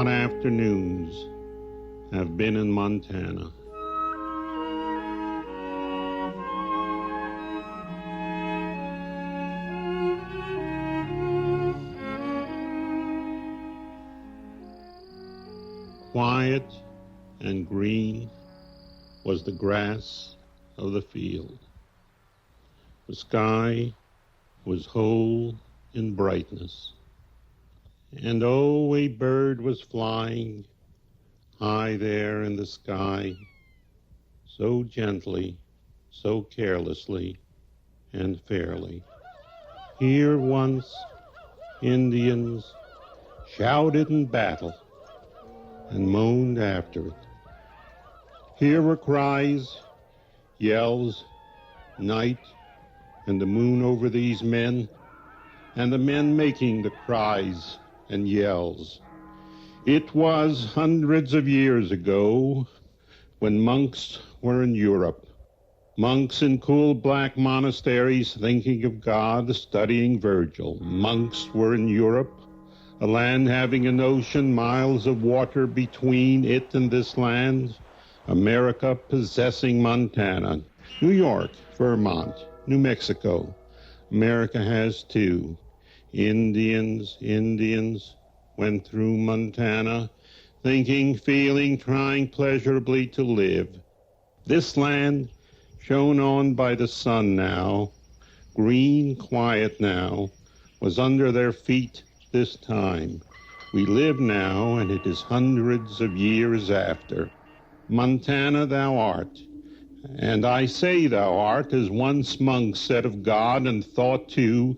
hot afternoons have been in Montana. Quiet and green was the grass of the field. The sky was whole in brightness. And oh, a bird was flying high there in the sky, so gently, so carelessly and fairly. Here once Indians shouted in battle and moaned after it. Here were cries, yells, night, and the moon over these men, and the men making the cries and yells. It was hundreds of years ago when monks were in Europe. Monks in cool black monasteries thinking of God, studying Virgil. Monks were in Europe, a land having an ocean, miles of water between it and this land. America possessing Montana, New York, Vermont, New Mexico. America has too. Indians went through Montana, thinking, feeling, trying pleasurably to live. This land, shone on by the sun now, green, quiet now, was under their feet this time. We live now, and it is hundreds of years after. Montana thou art, and I say thou art, as once monks said of God and thought too,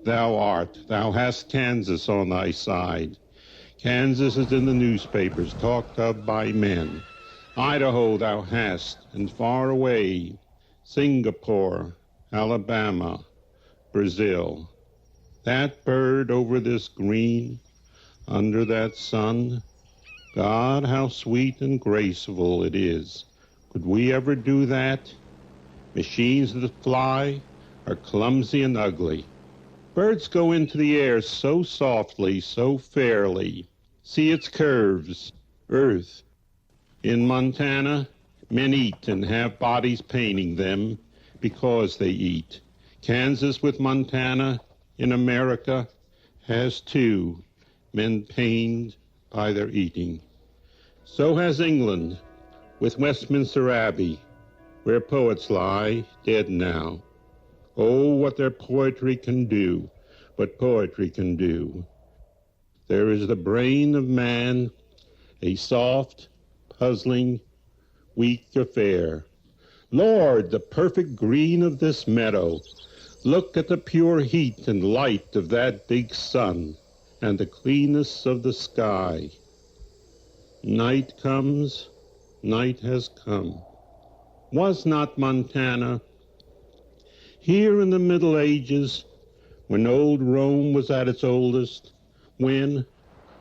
thou art. Thou hast Kansas on thy side. Kansas is in the newspapers, talked of by men. Idaho thou hast, and far away, Singapore, Alabama, Brazil. That bird over this green, under that sun, God, how sweet and graceful it is. Could we ever do that? Machines that fly are clumsy and ugly. Birds go into the air so softly, so fairly. See its curves, earth. In Montana, men eat and have bodies painting them because they eat. Kansas with Montana in America has too, men pained by their eating. So has England with Westminster Abbey, where poets lie dead now. Oh, what their poetry can do, what poetry can do. There is the brain of man, a soft, puzzling, weak affair. Lord, the perfect green of this meadow. Look at the pure heat and light of that big sun, and the cleanness of the sky. Night comes, night has come. Was not Montana here in the Middle Ages, when old Rome was at its oldest, when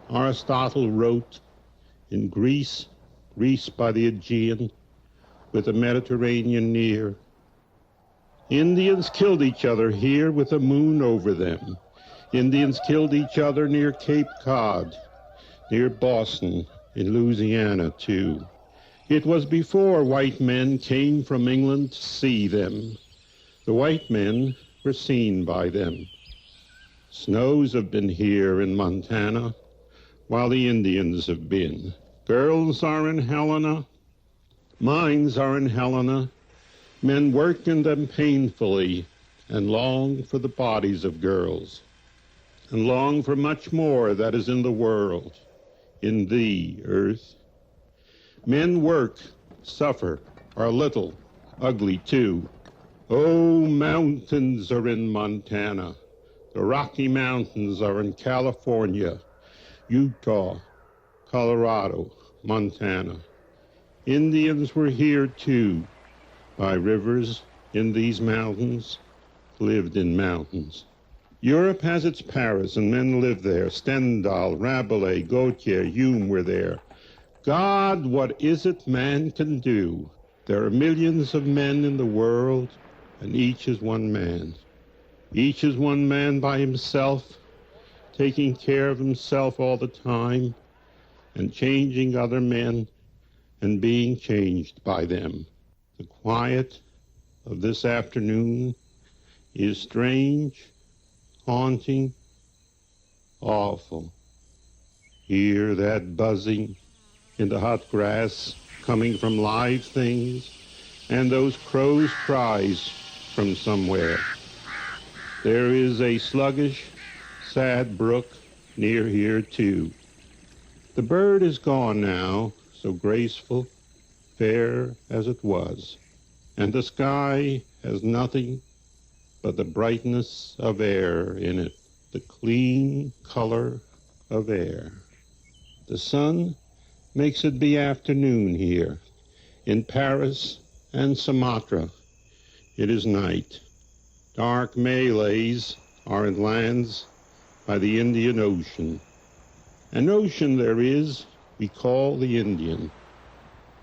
Aristotle wrote in Greece by the Aegean, with the Mediterranean near? Indians killed each other here with the moon over them. Indians killed each other near Cape Cod, near Boston, in Louisiana too. It was before white men came from England to see them. The white men were seen by them. Snows have been here in Montana, while the Indians have been. Girls are in Helena, mines are in Helena. Men work in them painfully and long for the bodies of girls, and long for much more that is in the world, in thee, earth. Men work, suffer, are little, ugly too. Oh, mountains are in Montana. The Rocky Mountains are in California, Utah, Colorado, Montana. Indians were here too, by rivers in these mountains, lived in mountains. Europe has its Paris, and men live there. Stendhal, Rabelais, Gautier, Hume were there. God, what is it man can do? There are millions of men in the world, and each is one man. Each is one man by himself, taking care of himself all the time, and changing other men and being changed by them. The quiet of this afternoon is strange, haunting, awful. Hear that buzzing in the hot grass coming from live things, and those crows' cries from somewhere. There is a sluggish, sad brook near here too. The bird is gone now, so graceful, fair as it was, and the sky has nothing but the brightness of air in it, the clean color of air. The sun makes it be afternoon here. In Paris and Sumatra, it is night. Dark Malays are in lands by the Indian Ocean. An ocean there is we call the Indian.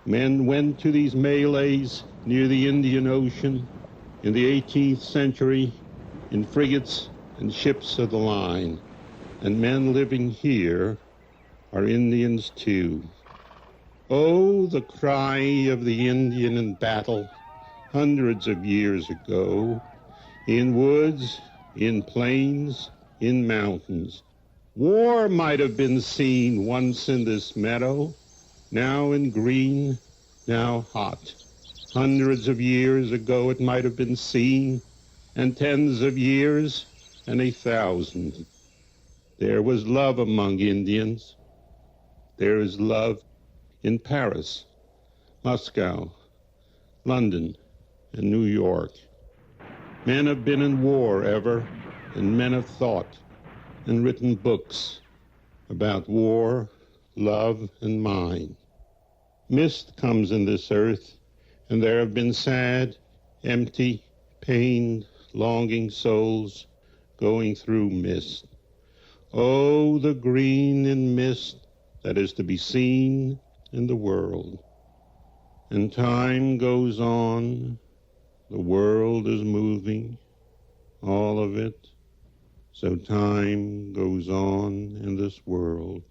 Men went to these Malays near the Indian Ocean in the 18th century in frigates and ships of the line. And men living here are Indians too. Oh, the cry of the Indian in battle hundreds of years ago, in woods, in plains, in mountains. War might have been seen once in this meadow, now in green, now hot. Hundreds of years ago it might have been seen, and tens of years, and 1,000. There was love among Indians. There is love in Paris, Moscow, London, and New York. Men have been in war ever, and men have thought and written books about war, love, and mind. Mist comes in this earth, and there have been sad, empty, pained, longing souls going through mist. Oh, the green in mist that is to be seen in the world. And time goes on, the world is moving, all of it. So time goes on in this world.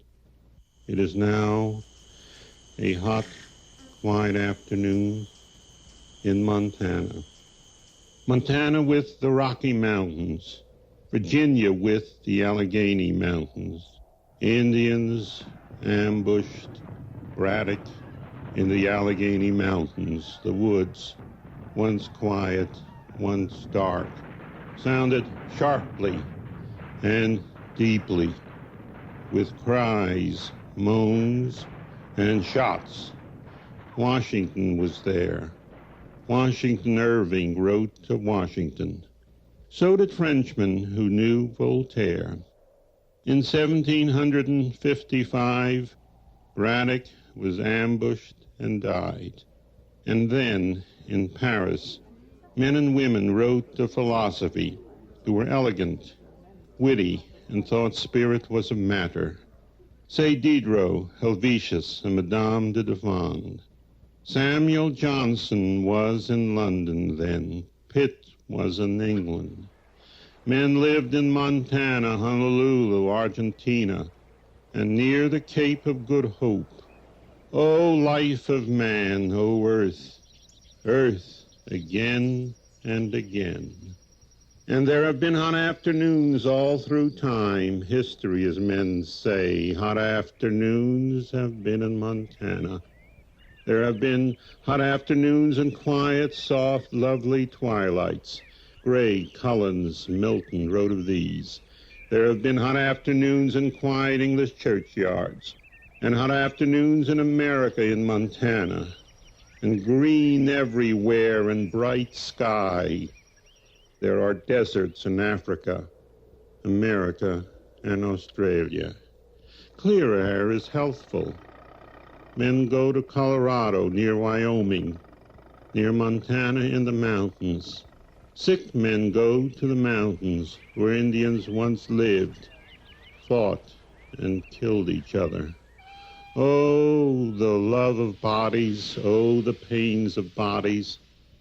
It is now a hot, quiet afternoon in Montana. Montana with the Rocky Mountains, Virginia with the Allegheny Mountains. Indians ambushed Braddock in the Allegheny Mountains. The woods, once quiet, once dark, sounded sharply and deeply, with cries, moans, and shots. Washington was there. Washington Irving wrote to Washington. So did Frenchmen who knew Voltaire. In 1755, Braddock was ambushed and died. And then, in Paris, men and women wrote to philosophy who were elegant, witty, and thought spirit was a matter. Say Diderot, Helvetius, and Madame de Deffand. Samuel Johnson was in London then. Pitt was in England. Men lived in Montana, Honolulu, Argentina, and near the Cape of Good Hope. O life of man, O earth, earth, again and again. And there have been hot afternoons all through time, history, as men say. Hot afternoons have been in Montana. There have been hot afternoons and quiet, soft, lovely twilights. Gray, Collins, Milton wrote of these. There have been hot afternoons in quiet English churchyards, and hot afternoons in America, in Montana, and green everywhere and bright sky. There are deserts in Africa, America, and Australia. Clear air is healthful. Men go to Colorado, near Wyoming, near Montana in the mountains. Sick men go to the mountains where Indians once lived, fought, and killed each other. Oh, the love of bodies, oh, the pains of bodies,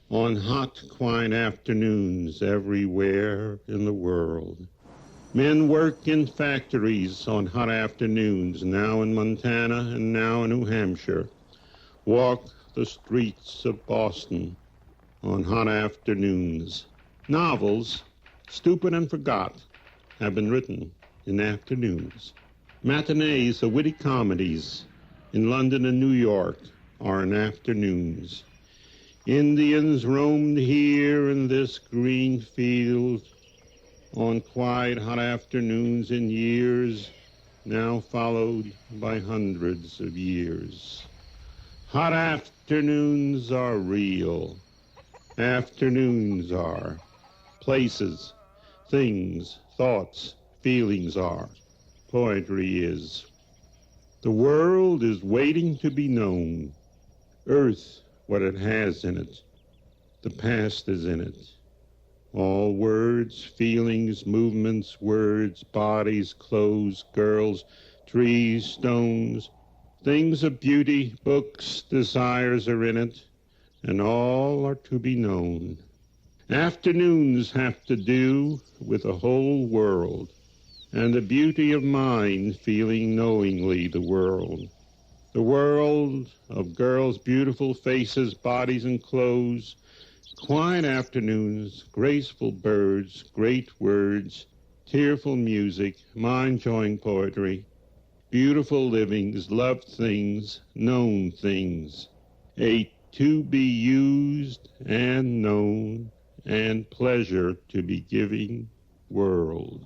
on hot, quiet afternoons everywhere in the world. Men work in factories on hot afternoons, now in Montana and now in New Hampshire. Walk the streets of Boston on hot afternoons. Novels, stupid and forgot, have been written in afternoons. Matinees of witty comedies in London and New York are in afternoons. Indians roamed here in this green field on quiet hot afternoons in years now followed by hundreds of years. Hot afternoons are real. Afternoons are. Places, things, thoughts, feelings are. Poetry is. The world is waiting to be known. Earth, what it has in it. The past is in it. All words, feelings, movements, words, bodies, clothes, girls, trees, stones, things of beauty, books, desires are in it, and all are to be known. Afternoons have to do with the whole world, and the beauty of mind feeling knowingly the world. The world of girls' beautiful faces, bodies, and clothes, quiet afternoons, graceful birds, great words, tearful music, mind-joying poetry, beautiful livings, loved things, known things, a to be used and known and pleasure to be giving world.